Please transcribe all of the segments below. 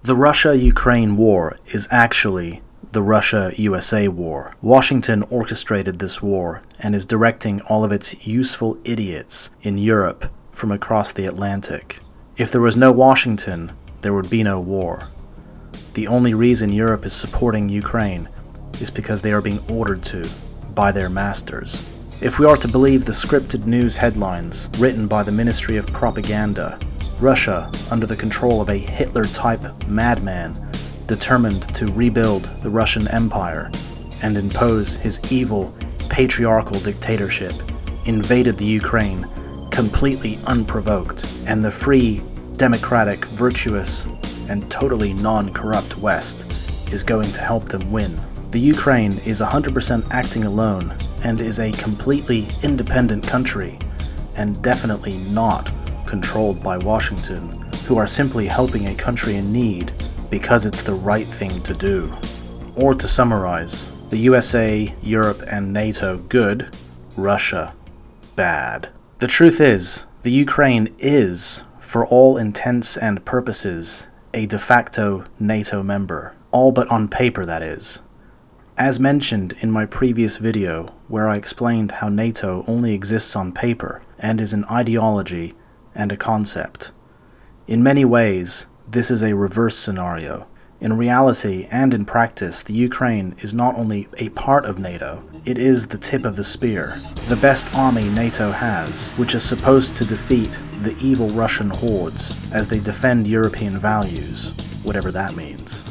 The Russia-Ukraine war is actually the Russia-USA war. Washington orchestrated this war and is directing all of its useful idiots in Europe from across the Atlantic. If there was no Washington, there would be no war. The only reason Europe is supporting Ukraine is because they are being ordered to by their masters. If we are to believe the scripted news headlines written by the Ministry of Propaganda, Russia, under the control of a Hitler-type madman, determined to rebuild the Russian Empire and impose his evil, patriarchal dictatorship, invaded the Ukraine completely unprovoked, and the free, democratic, virtuous, and totally non-corrupt West is going to help them win. The Ukraine is 100% acting alone and is a completely independent country, and definitely not controlled by Washington, who are simply helping a country in need because it's the right thing to do. Or to summarize, the USA, Europe, and NATO good, Russia bad. The truth is, the Ukraine is, for all intents and purposes, a de facto NATO member. All but on paper, that is. As mentioned in my previous video, where I explained how NATO only exists on paper and is an ideology and a concept. In many ways, this is a reverse scenario. In reality and in practice, the Ukraine is not only a part of NATO, it is the tip of the spear, the best army NATO has, which is supposed to defeat the evil Russian hordes as they defend European values, whatever that means.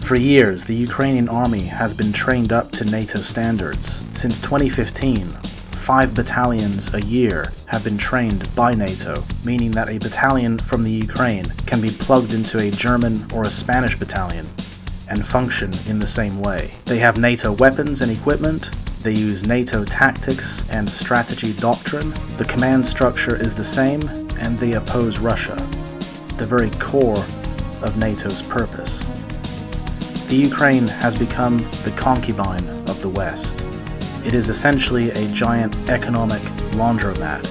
For years, the Ukrainian army has been trained up to NATO standards. Since 2015, 5 battalions a year have been trained by NATO, meaning that a battalion from the Ukraine can be plugged into a German or a Spanish battalion and function in the same way. They have NATO weapons and equipment, they use NATO tactics and strategy doctrine, the command structure is the same, and they oppose Russia, the very core of NATO's purpose. The Ukraine has become the concubine of the West. It is essentially a giant economic laundromat,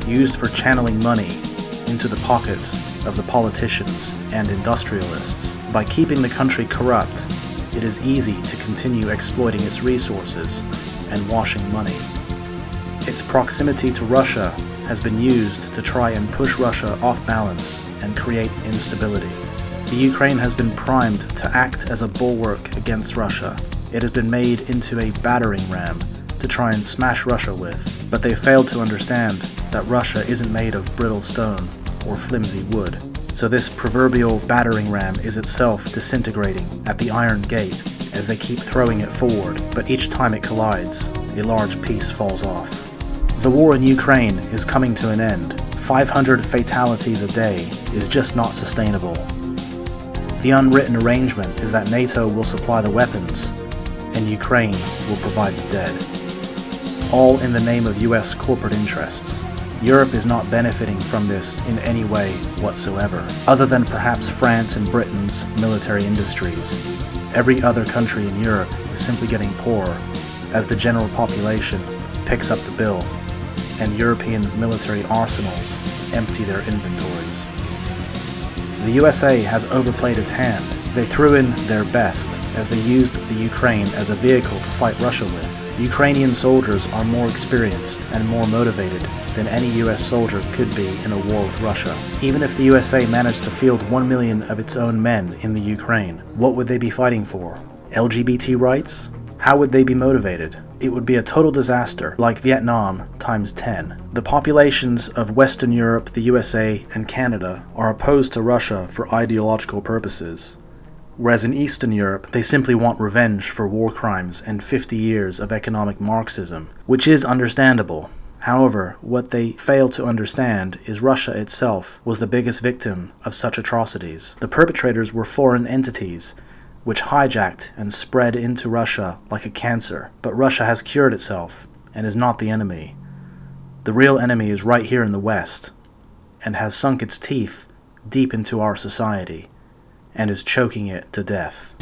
used for channeling money into the pockets of the politicians and industrialists. By keeping the country corrupt, it is easy to continue exploiting its resources and washing money. Its proximity to Russia has been used to try and push Russia off balance and create instability. The Ukraine has been primed to act as a bulwark against Russia. It has been made into a battering ram to try and smash Russia with, but they failed to understand that Russia isn't made of brittle stone or flimsy wood. So this proverbial battering ram is itself disintegrating at the iron gate as they keep throwing it forward, but each time it collides, a large piece falls off. The war in Ukraine is coming to an end. 500 fatalities a day is just not sustainable. The unwritten arrangement is that NATO will supply the weapons, and Ukraine will provide the dead. All in the name of US corporate interests. Europe is not benefiting from this in any way whatsoever, other than perhaps France and Britain's military industries. Every other country in Europe is simply getting poorer as the general population picks up the bill, and European military arsenals empty their inventories. The USA has overplayed its hand. They threw in their best as they used the Ukraine as a vehicle to fight Russia with. Ukrainian soldiers are more experienced and more motivated than any US soldier could be in a war with Russia. Even if the USA managed to field 1 million of its own men in the Ukraine, what would they be fighting for? LGBT rights? How would they be motivated? It would be a total disaster, like Vietnam times 10. The populations of Western Europe, the USA, and Canada are opposed to Russia for ideological purposes, whereas in Eastern Europe, they simply want revenge for war crimes and 50 years of economic Marxism, which is understandable. However, what they fail to understand is Russia itself was the biggest victim of such atrocities. The perpetrators were foreign entities, which hijacked and spread into Russia like a cancer. But Russia has cured itself and is not the enemy. The real enemy is right here in the West, and has sunk its teeth deep into our society, and is choking it to death.